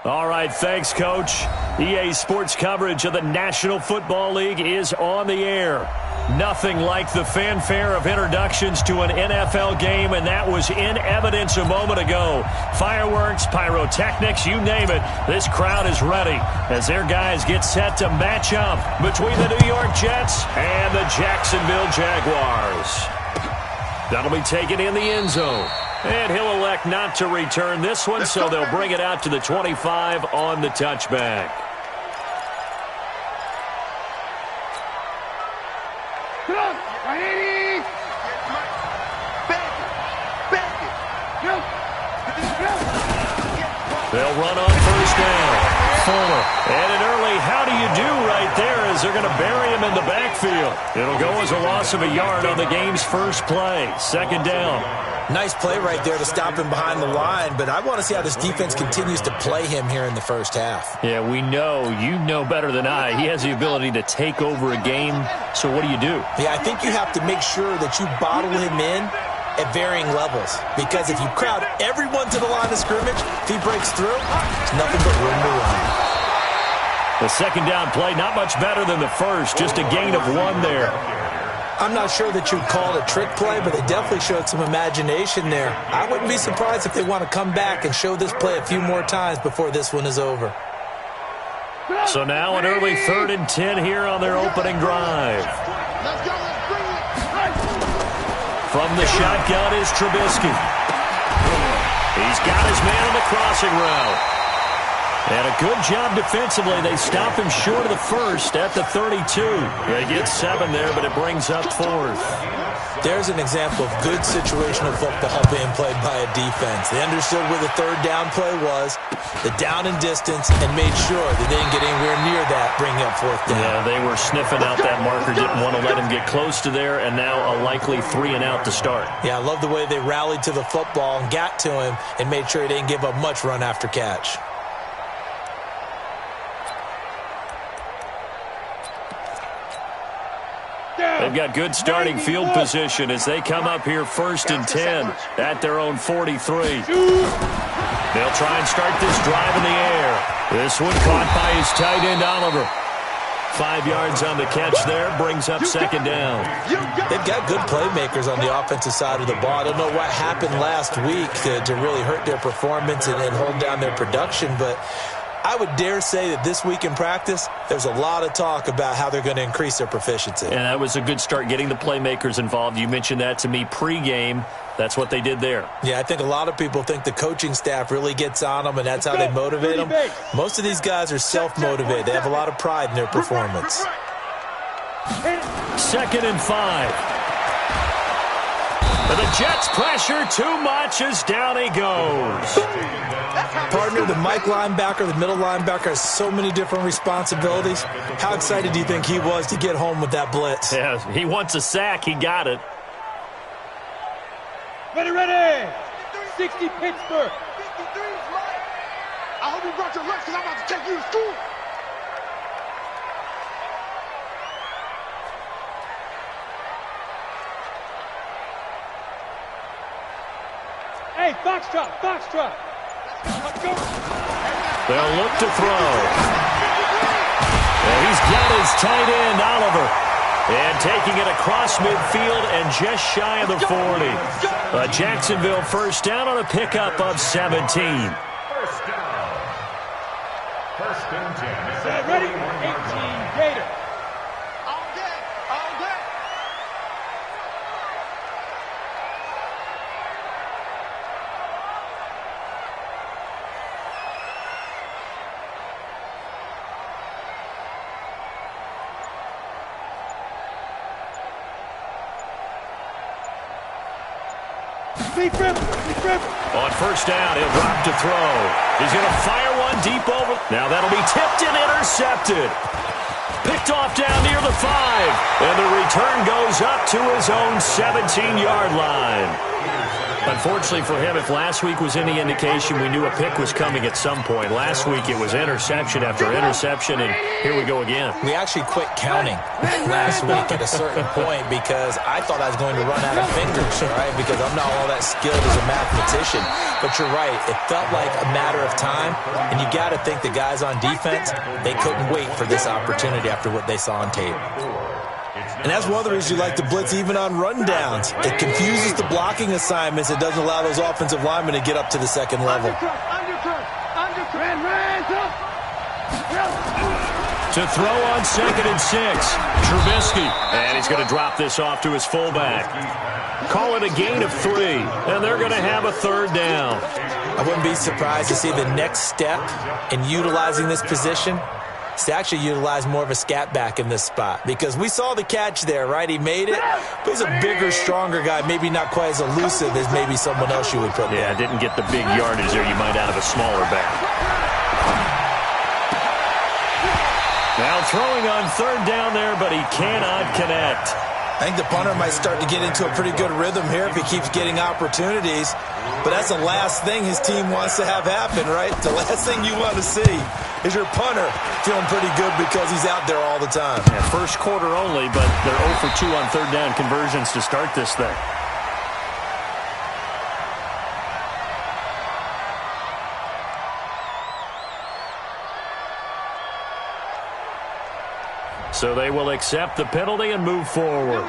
All right, thanks, Coach. EA Sports coverage of the National Football League is on the air. Nothing like the fanfare of introductions to an NFL game, and that was in evidence a moment ago. Fireworks, pyrotechnics, you name it. This crowd is ready as their guys get set to match up between the New York Jets and the Jacksonville Jaguars. That'll be taken in the end zone. And he'll elect not to return this one, so they'll bring it out to the 25 on the touchback. They'll run on first down. Fuller. And an early how do you do right there as they're going to bury him in the backfield. It'll go as a loss of a yard on the game's first play. Second down. Nice play right there to stop him behind the line, but I want to see how this defense continues to play him here in the first half. Yeah, we know. You know better than I. He has the ability to take over a game, so what do you do? Yeah, I think you have to make sure that you bottle him in at varying levels, because if you crowd everyone to the line of scrimmage, if he breaks through, there's nothing but room to run. The second down play, not much better than the first, just a gain of 1 there. I'm not sure that you'd call it a trick play, but they definitely showed some imagination there. I wouldn't be surprised if they want to come back and show this play a few more times before this one is over. So now an early 3rd and 10 here on their opening drive. From the shotgun is Trubisky. He's got his man on the crossing route. And a good job defensively. They stop him short of the first at the 32. They get 7 there, but it brings up 4th. There's an example of good situational football being played by a defense. They understood where the third down play was, the down and distance, and made sure that they didn't get anywhere near that, bringing up 4th down. Yeah, they were sniffing out that marker, didn't want to let him get close to there, and now a likely 3 and out to start. Yeah, I love the way they rallied to the football and got to him and made sure he didn't give up much run after catch. They've got good starting field position as they come up here 1st and 10 at their own 43. They'll try and start this drive in the air. This one caught by his tight end, Oliver. 5 yards on the catch there, brings up 2nd down. They've got good playmakers on the offensive side of the ball. I don't know what happened last week to really hurt their performance and hold down their production, but I would dare say that this week in practice, there's a lot of talk about how they're going to increase their proficiency. And that was a good start, getting the playmakers involved. You mentioned that to me pregame. That's what they did there. Yeah, I think a lot of people think the coaching staff really gets on them, and that's how they motivate them. Most of these guys are self-motivated. They have a lot of pride in their performance. 2nd and 5. But the Jets pressure too much as down he goes. Partner, the Mike linebacker, the middle linebacker has so many different responsibilities. How excited do you think he was to get home with that blitz? Yeah, he wants a sack. He got it. Ready. 60 Pittsburgh. 53 is right. I hope you brought your lunch because I'm about to take you to school. Hey, Foxtrot. Let's go. They'll look to throw. And he's got his tight end, Oliver. And taking it across midfield and just shy of the 40. A Jacksonville first down on a pickup of 17. First down. 1st and 10. Ready? 18 Raiders. All day. On first down, he'll drop to throw. He's going to fire one deep over. Now that'll be tipped and intercepted. Picked picked off down near the 5. And the return goes up to his own 17-yard line. Unfortunately for him, if last week was any indication, we knew a pick was coming at some point. Last week it was interception after interception, and here we go again. We actually quit counting last week at a certain point because I thought I was going to run out of fingers, right? Because I'm not all that skilled as a mathematician. But you're right. It felt like a matter of time, and you got to think the guys on defense, they couldn't wait for this opportunity after what they saw on tape. And that's one of the reasons you like to blitz even on rundowns. It confuses the blocking assignments. It doesn't allow those offensive linemen to get up to the second level. To throw on 2nd and 6, Trubisky. And he's going to drop this off to his fullback. Call it a gain of 3, and they're going to have a 3rd down. I wouldn't be surprised to see the next step in utilizing this position to actually utilize more of a scat back in this spot, because we saw the catch there, right? He made it, but he's a bigger, stronger guy, maybe not quite as elusive as maybe someone else you would put there. Yeah, didn't get the big yardage there you might out of a smaller back. Now throwing on 3rd down there, but he cannot connect. I think the punter might start to get into a pretty good rhythm here if he keeps getting opportunities. But that's the last thing his team wants to have happen, right? The last thing you want to see is your punter feeling pretty good because he's out there all the time. Yeah, first quarter only, but they're 0 for 2 on 3rd down conversions to start this thing. So they will accept the penalty and move forward.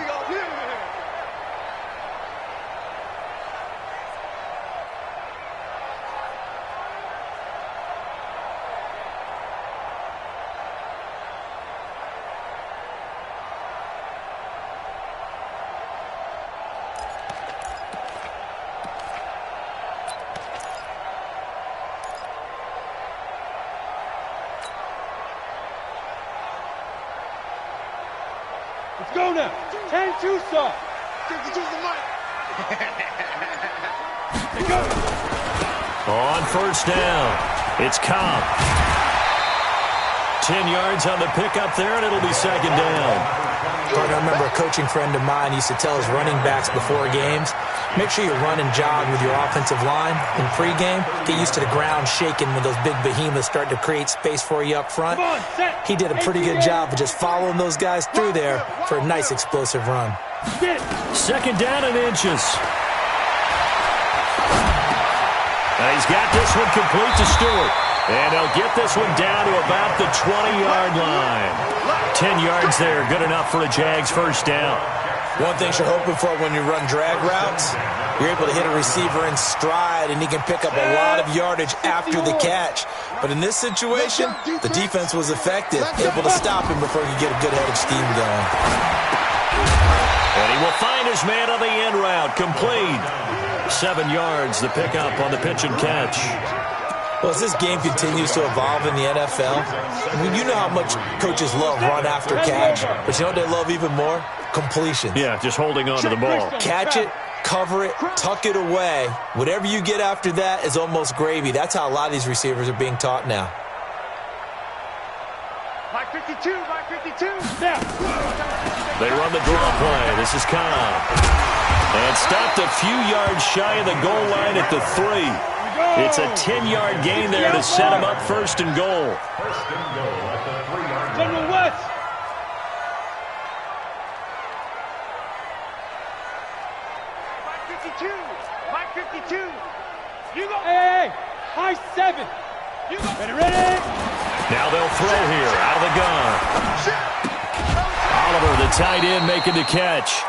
Let's go now. 10-2 stop. 52's the mic. They go. On 1st down, it's Cobb. 10 yards on the pickup there, and it'll be 2nd down. I remember a coaching friend of mine used to tell his running backs before games, make sure you run and jog with your offensive line in pregame. Get used to the ground shaking when those big behemoths start to create space for you up front. He did a pretty good job of just following those guys through there for a nice explosive run. 2nd down and inches. He's got this one complete to Stewart. And they'll get this one down to about the 20-yard line. 10 yards there, good enough for a Jags 1st down. One thing you're hoping for when you run drag routes, you're able to hit a receiver in stride, and he can pick up a lot of yardage after the catch. But in this situation, the defense was effective, able to stop him before he could get a good head of steam going. And he will find his man on the end route, complete. 7 yards, the pickup on the pitch and catch. Well, as this game continues to evolve in the NFL, I mean, you know how much coaches love run after catch, but you know what they love even more? Completions. Yeah, just holding on to the ball. Catch it, cover it, tuck it away. Whatever you get after that is almost gravy. That's how a lot of these receivers are being taught now. Mike 52, Mike 52. Now. They run the draw play. This is Cobb. And stopped a few yards shy of the goal line at the 3. It's a 10-yard gain there to set him up 1st and goal. 1st and goal at the 3-yard line. General West. Mike 52, Mike 52. You go. Hey, high 7. You go. Ready? Now they'll throw here out of the gun. Oliver, the tight end, making the catch.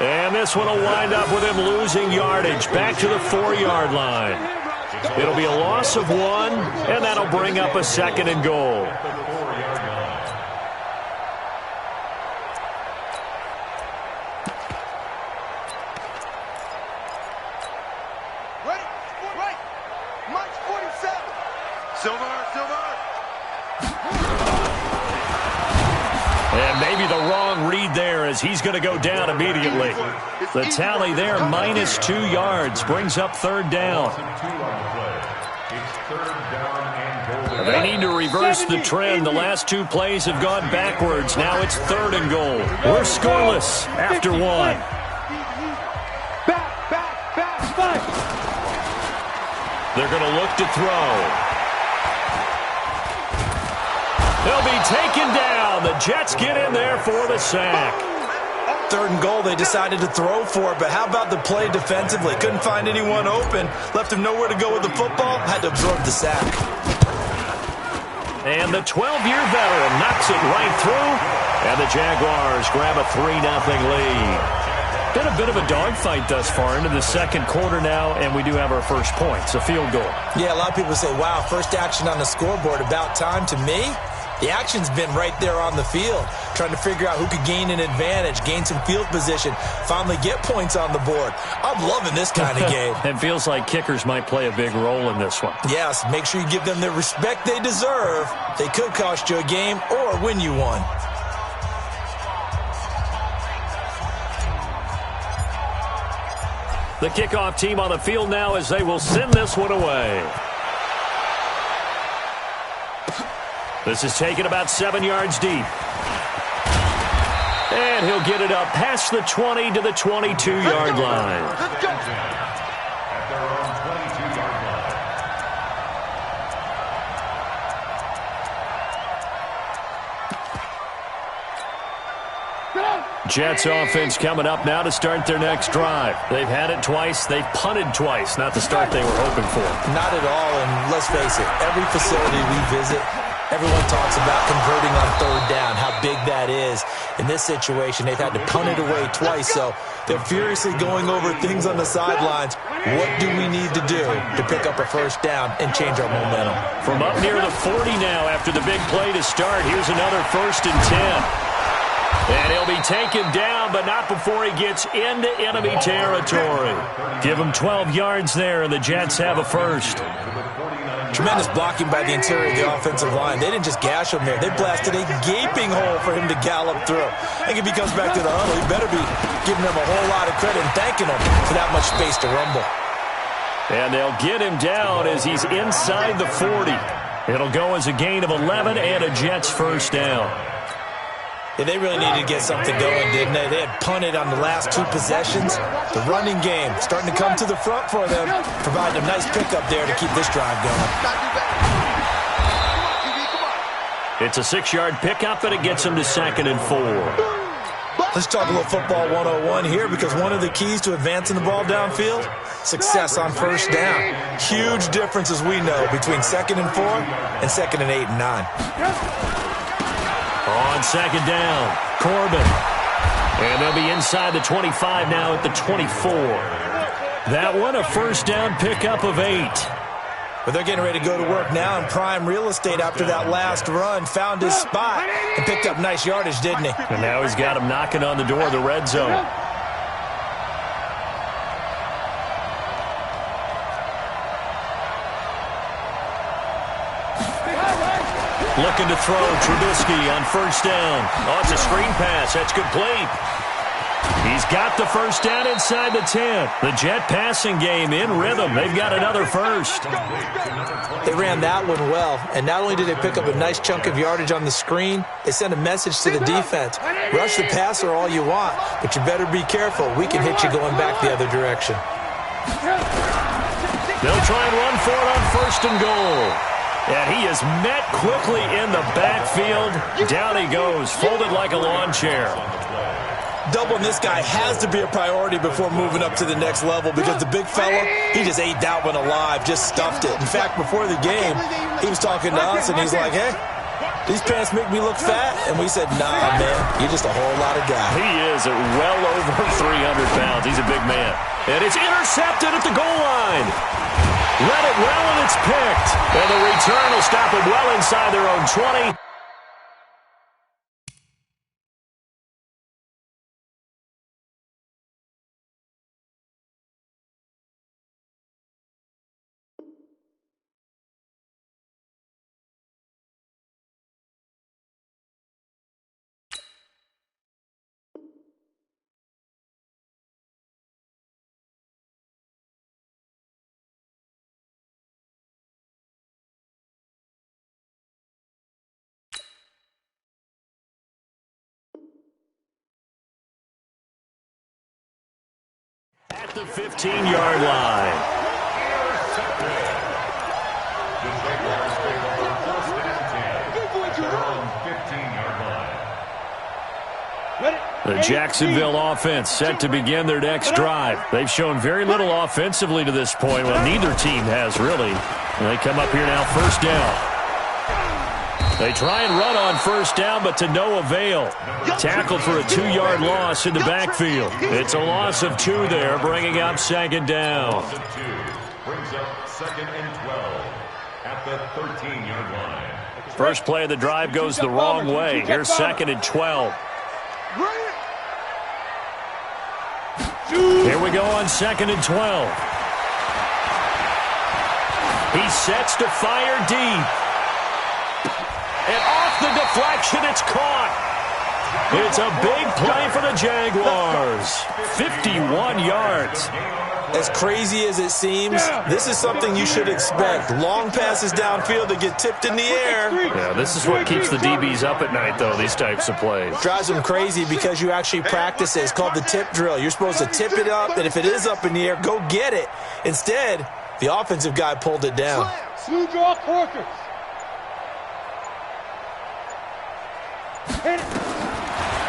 And this one will wind up with him losing yardage back to the 4-yard line. It'll be a loss of 1, and that'll bring up a 2nd and goal. Ready? Right. Mike 47. Silver. And maybe the wrong read there as he's going to go down immediately. The tally there, -2 yards, brings up 3rd down. Third down and goal. They need to reverse the trend. The last two plays have gone backwards. Now it's 3rd and goal. We're scoreless after one. Back. They're going to look to throw. They'll be taken down. The Jets get in there for the sack. 3rd and goal, they decided to throw for it, but how about the play defensively? Couldn't find anyone open, left him nowhere to go with the football, had to absorb the sack. And the 12-year veteran knocks it right through, and the Jaguars grab a 3-0 lead. Been a bit of a dogfight thus far into the second quarter now, and we do have our first points, a field goal. Yeah, a lot of people say, wow, first action on the scoreboard, about time. To me, the action's been right there on the field, trying to figure out who could gain an advantage, gain some field position, finally get points on the board. I'm loving this kind of game. It feels like kickers might play a big role in this one. Yes, make sure you give them the respect they deserve. They could cost you a game or win you one. The kickoff team on the field now as they will send this one away. This is taken about 7 yards deep. And he'll get it up past the 20 to the 22-yard line. At their own 22-yard line. Jets offense coming up now to start their next drive. They've had it twice. They've punted twice. Not the start they were hoping for. Not at all, and let's face it, every facility we visit, everyone talks about converting on 3rd down, how big that is. In this situation, they've had to punt it away twice, so they're furiously going over things on the sidelines. What do we need to do to pick up a 1st down and change our momentum? From up near the 40 now after the big play to start, here's another 1st and 10. And he'll be taken down, but not before he gets into enemy territory. Give him 12 yards there, and the Jets have a 1st. Tremendous blocking by the interior of the offensive line. They didn't just gash him there. They blasted a gaping hole for him to gallop through. I think if he comes back to the huddle, he better be giving them a whole lot of credit and thanking them for that much space to rumble. And they'll get him down as he's inside the 40. It'll go as a gain of 11 and a Jets 1st down. Yeah, they really needed to get something going, didn't they? They had punted on the last 2 possessions. The running game starting to come to the front for them, providing a nice pickup there to keep this drive going. It's a 6-yard pickup, and it gets him to 2nd and 4. Let's talk a little football 101 here, because one of the keys to advancing the ball downfield, success on 1st down. Huge difference, as we know, between 2nd and 4 and 2nd and 8 and 9. On 2nd down, Corbin. And they'll be inside the 25 now at the 24. That one a 1st down pickup of 8. But they're getting ready to go to work now in prime real estate after that last run. Found his spot and picked up nice yardage, didn't he? And now he's got him knocking on the door of the red zone. Looking to throw, Trubisky on 1st down. Oh, it's a screen pass. That's complete. He's got the 1st down inside the 10. The Jet passing game in rhythm. They've got another 1st. They ran that one well, and not only did they pick up a nice chunk of yardage on the screen, they sent a message to the defense. Rush the passer all you want, but you better be careful. We can hit you going back the other direction. They'll try and run for it on 1st and goal. And he is met quickly in the backfield. Down he goes, folded like a lawn chair. Doubling this guy has to be a priority before moving up to the next level, because the big fella, he just ate that one alive, just stuffed it. In fact, before the game, he was talking to us, and he's like, hey, these pants make me look fat? And we said, nah, man, you're just a whole lot of guy. He is at well over 300 pounds. He's a big man. And it's intercepted at the goal line. Read it well, and it's picked. And the return will stop them well inside their own 20. the 15-yard line. The Jaguars take over first and 10 at their own 15-yard line. The Jacksonville offense set to begin their next drive. They've shown very little offensively to this point. Well, neither team has really. And they come up here now, first down. They try and run on first down, but to no avail. Tackled for a 2-yard loss in the backfield. It's a loss of 2 there, bringing up second down. Loss of 2 brings up second and 12 at the 13-yard line. First play of the drive goes the wrong way. Here's second and 12. Here we go on second and 12. He sets to fire deep. And off the deflection, it's caught. It's a big play for the Jaguars. 51 yards. As crazy as it seems, this is something you should expect. Long passes downfield to get tipped in the air. Yeah, this is what keeps the DBs up at night, though, these types of plays. Drives them crazy because you actually practice it. It's called the tip drill. You're supposed to tip it up, and if it is up in the air, go get it. Instead, the offensive guy pulled it down. Two draw quarters.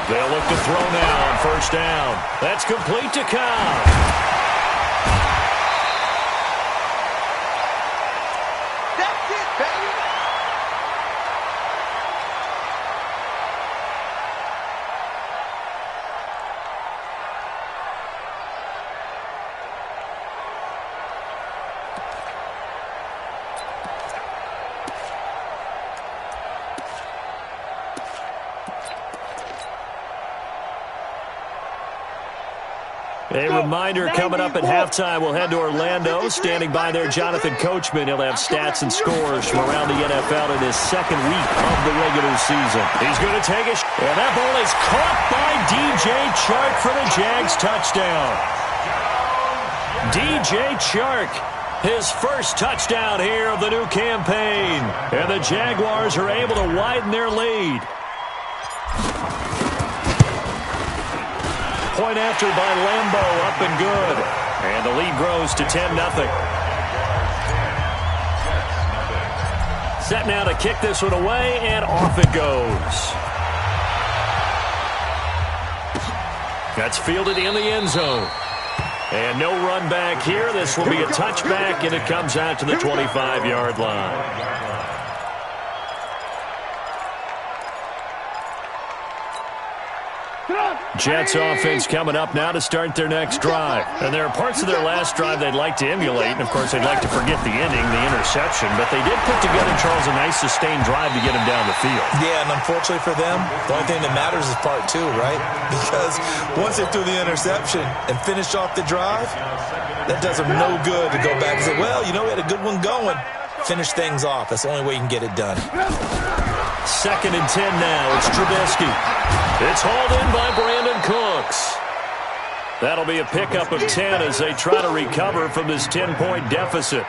They'll look to throw now on first down. That's complete to Cobb. That's it, baby. A reminder, coming up at halftime, we'll head to Orlando. Standing by there, Jonathan Coachman. He'll have stats and scores from around the NFL in his second week of the regular season. He's going to take it. And that ball is caught by DJ Chark for the Jags touchdown. DJ Chark, his first touchdown here of the new campaign. And the Jaguars are able to widen their lead. Point after by Lambeau, up and good. And the lead grows to 10-0. Set now to kick this one away, and off it goes. That's fielded in the end zone. And no run back here. This will be a touchback, and it comes out to the 25-yard line. Jets offense coming up now to start their next drive. And there are parts of their last drive they'd like to emulate. And, of course, they'd like to forget the ending, the interception. But they did put together, Charles, a nice sustained drive to get him down the field. Yeah, and unfortunately for them, the only thing that matters is part 2, right? Because once they threw the interception and finished off the drive, that does them no good to go back and say, well, you know, we had a good one going. Finish things off. That's the only way you can get it done. Second and 10 now. It's Trubisky. It's hauled in by Brandon Cooks. That'll be a pickup of 10 as they try to recover from this 10-point deficit.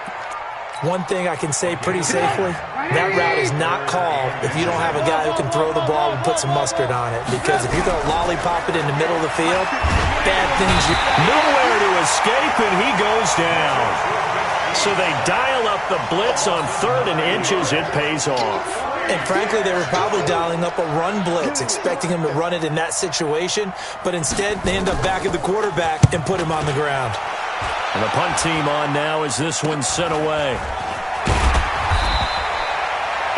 One thing I can say pretty safely, that route is not called if you don't have a guy who can throw the ball and put some mustard on it. Because if you're going to lollipop it in the middle of the field, bad things. Nowhere to escape, and he goes down. So they dial up the blitz on 3rd and inches. It pays off. And frankly, they were probably dialing up a run blitz, expecting him to run it in that situation. But instead, they end up back at the quarterback and put him on the ground. And the punt team on now as this one's sent away.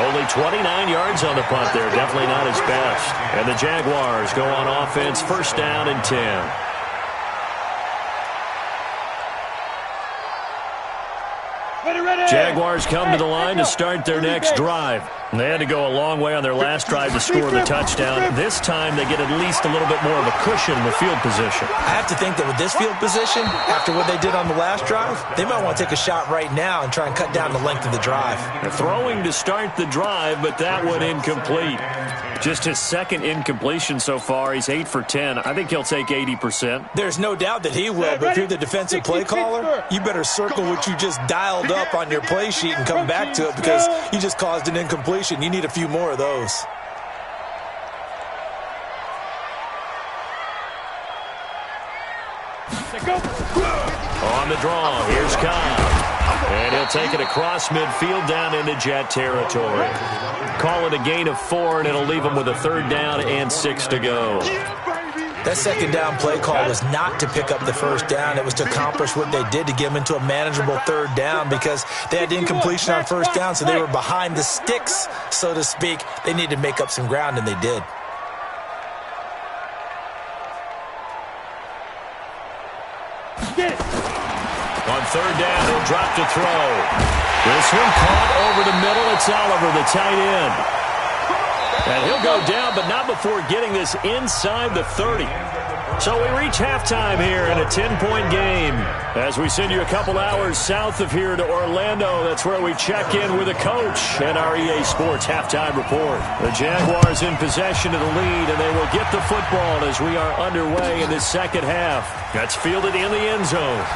Only 29 yards on the punt there. Definitely not his best. And the Jaguars go on offense, first down and 10. Jaguars come to the line to start their next drive. They had to go a long way on their last drive to score the touchdown. This time they get at least a little bit more of a cushion in the field position. I have to think that with this field position, after what they did on the last drive, they might want to take a shot right now and try and cut down the length of the drive. They're throwing to start the drive, but that one incomplete. Just his second incompletion so far. He's 8 for 10. I think he'll take 80%. There's no doubt that he will, but if you're the defensive play caller, you better circle what you just dialed up on your play sheet and come back to it because you just caused an incompletion. You need a few more of those. On the draw, here's Cobb. And he'll take it across midfield down into Jet territory. Call it a gain of 4, and it'll leave him with a 3rd down and 6 to go. That 2nd down play call was not to pick up the 1st down. It was to accomplish what they did to get them into a manageable 3rd down because they had incompletion on 1st down, so they were behind the sticks, so to speak. They needed to make up some ground, and they did. On 3rd down, he'll drop to throw. This one caught over the middle. It's Oliver, the tight end. And he'll go down, but not before getting this inside the 30. So we reach halftime here in a 10-point game. As we send you a couple hours south of here to Orlando, that's where we check in with a coach and our EA Sports halftime report. The Jaguars in possession of the lead, and they will get the football as we are underway in this 2nd half. That's fielded in the end zone.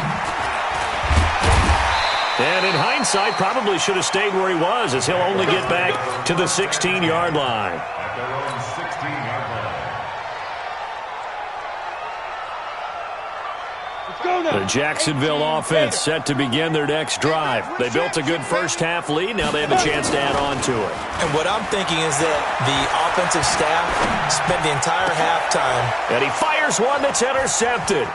And in hindsight, probably should have stayed where he was, as he'll only get back to the 16-yard line. At their own 16-yard line. The Jacksonville offense set to begin their next drive. They built a good first-half lead. Now they have a chance to add on to it. And what I'm thinking is that the offensive staff spent the entire halftime. And he fires one that's intercepted.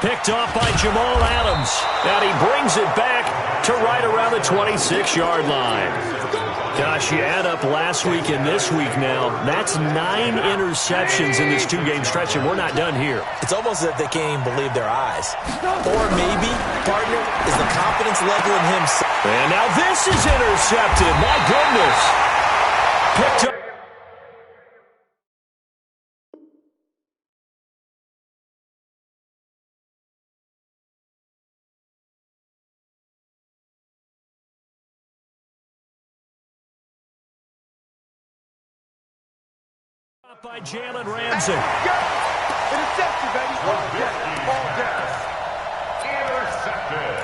Picked off by Jamal Adams. And he brings it back to right around the 26-yard line. Gosh, you add up last week and this week now, that's 9 interceptions in this 2-game stretch, and we're not done here. It's almost as if they can't even believe their eyes. Or maybe, partner, is the confidence level in him. And now this is intercepted. My goodness. Picked up. By Jalen Ramsey. Interception, baby. All gas. Intercepted.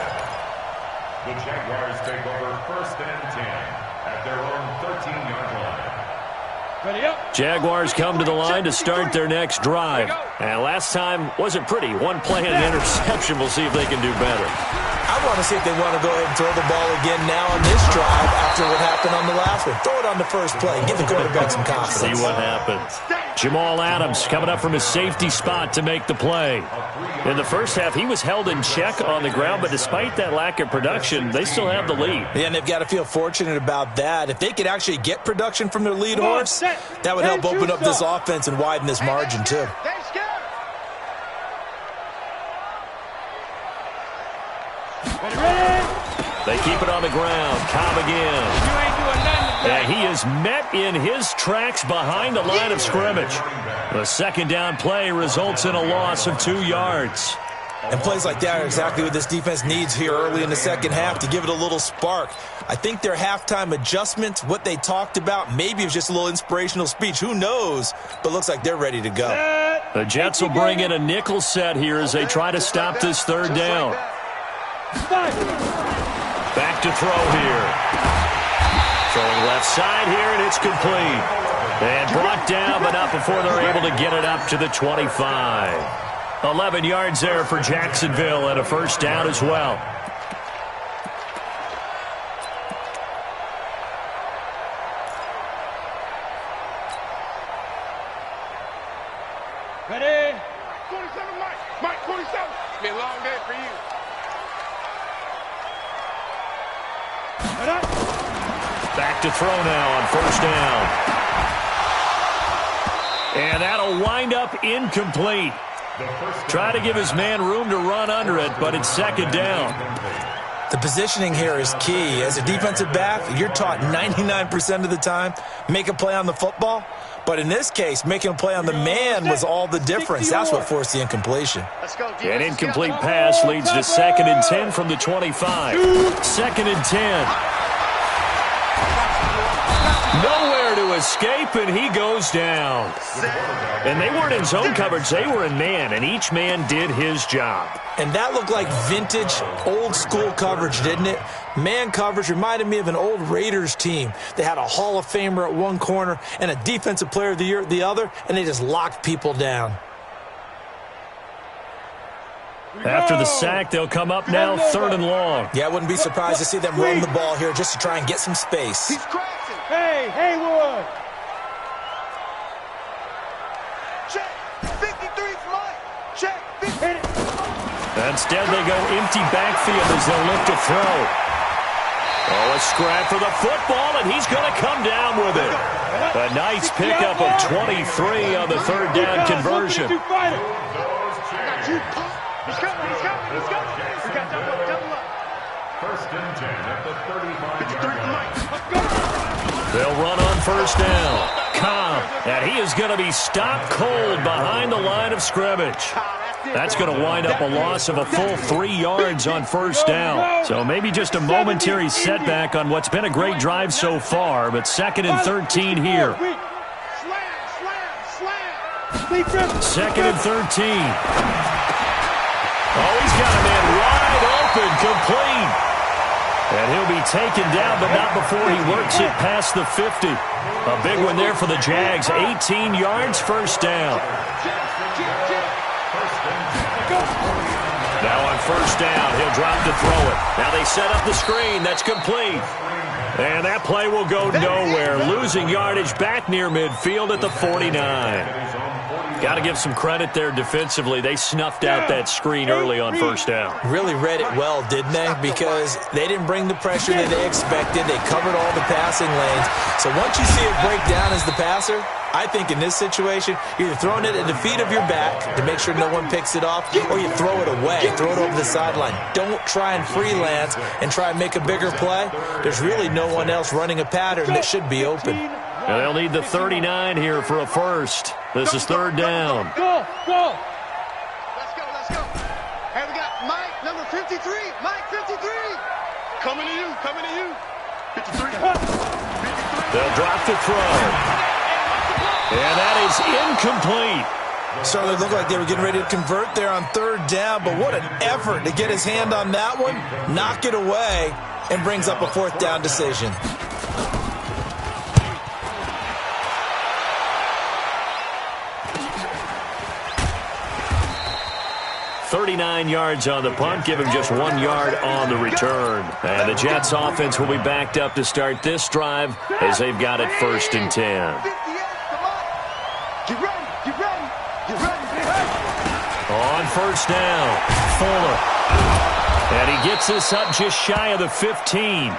The Jaguars take over 1st and 10 at their own 13-yard line. Ready up. Jaguars come to the line to start their next drive. And last time wasn't pretty. One play and an interception. We'll see if they can do better. I want to see if they want to go ahead and throw the ball again now on this drive after what happened on the last one. Throw it on the first play. Give the quarterback some confidence. See what happens. Jamal Adams coming up from his safety spot to make the play. In the first half, he was held in check on the ground, but despite that lack of production, they still have the lead. Yeah, and they've got to feel fortunate about that. If they could actually get production from their lead horse, that would help open up this offense and widen this margin too. They keep it on the ground. Cobb again. And he is met in his tracks behind the line of scrimmage. The 2nd down play results in a loss of 2 yards. And plays like that are exactly what this defense needs here early in the 2nd half to give it a little spark. I think their halftime adjustments, what they talked about, maybe it was just a little inspirational speech. Who knows? But looks like they're ready to go. The Jets will bring in a nickel set here as they try to stop this 3rd down. Back to throw here. Throwing left side here, and it's complete. And brought down, but not before they're able to get it up to the 25. 11 yards there for Jacksonville and a 1st down as well. Ready? 27, Mike. Mike, 27. Be a long day for you. Back to throw now on 1st down. And that'll wind up incomplete. Try to give his man room to run under it, but it's 2nd down. The positioning here is key. As a defensive back, you're taught 99% of the time, make a play on the football. But in this case, making a play on the man was all the difference. That's what forced the incompletion. An incomplete pass leads to 2nd and 10 from the 25. 2nd and 10. Nowhere to escape, and he goes down. And they weren't in zone coverage. They were in man, and each man did his job. And that looked like vintage, old-school coverage, didn't it? Man coverage reminded me of an old Raiders team. They had a Hall of Famer at one corner and a Defensive Player of the Year at the other, and they just locked people down. After the sack, they'll come up now 3rd and long. Yeah, I wouldn't be surprised to see them run the ball here just to try and get some space. He's crashing. Hey, Haywood. Check. 53's Mike. Check. 50. Hit it. Instead, they go empty backfield as they'll look to throw. Oh, a scrap for the football, and he's going to come down with it. A nice pickup of 23 on the 3rd down conversion. He's coming. He's coming. We got double up. 1st and 10 at the 35-yard line. Let's go. They'll run on 1st down. Cobb, and he is going to be stopped cold behind the line of scrimmage. That's going to wind up a loss of a full 3 yards on 1st down. So maybe just a momentary setback on what's been a great drive so far, but 2nd and 13 here. Slam. 2nd and 13. Oh, he's got a man wide open, complete. And he'll be taken down, but not before he works it past the 50. A big one there for the Jags. 18 yards, 1st down. Now on 1st down, he'll drop to throw it. Now they set up the screen. That's complete. And that play will go nowhere. Losing yardage back near midfield at the 49. Got to give some credit there defensively. They snuffed out that screen early on 1st down. Really read it well, didn't they? Because they didn't bring the pressure that they expected. They covered all the passing lanes. So once you see it break down as the passer, I think in this situation, you're either throwing it at the feet of your back to make sure no one picks it off, or you throw it away, throw it over the sideline. Don't try and freelance and try and make a bigger play. There's really no one else running a pattern that should be open. And they'll need the 39 here for a first. This is 3rd down. Go. Let's go. Hey, we got Mike, number 53. Mike, 53. Coming to you. 53. They'll drop to throw. And that is incomplete. Certainly looked like they were getting ready to convert there on 3rd down, but what an effort to get his hand on that one, knock it away, and brings up a 4th down decision. 39 yards on the punt, give him just 1 yard on the return. And the Jets offense will be backed up to start this drive as they've got it 1st and 10. Get ready. On 1st down, Fuller. And he gets this up just shy of the 15.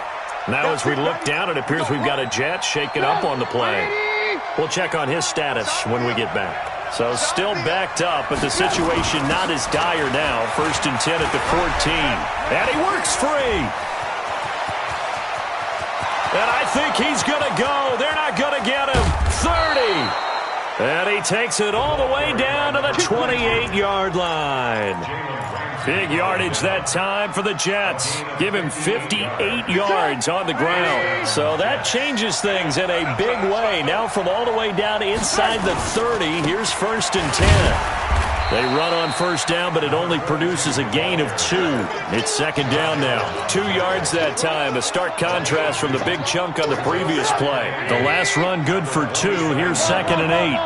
Now as we look down, it appears we've got a Jet shaking up on the play. We'll check on his status when we get back. So still backed up, but the situation not as dire now. 1st and 10 at the 14. And he works free. And I think he's going to go. They're not going to get him. 30. And he takes it all the way down to the 28-yard line. Big yardage that time for the Jets. Give him 58 yards on the ground. So that changes things in a big way. Now from all the way down inside the 30, here's 1st and 10. They run on 1st down, but it only produces a gain of 2. It's 2nd down now. 2 yards that time. A stark contrast from the big chunk on the previous play. The last run good for 2. Here's 2nd and 8.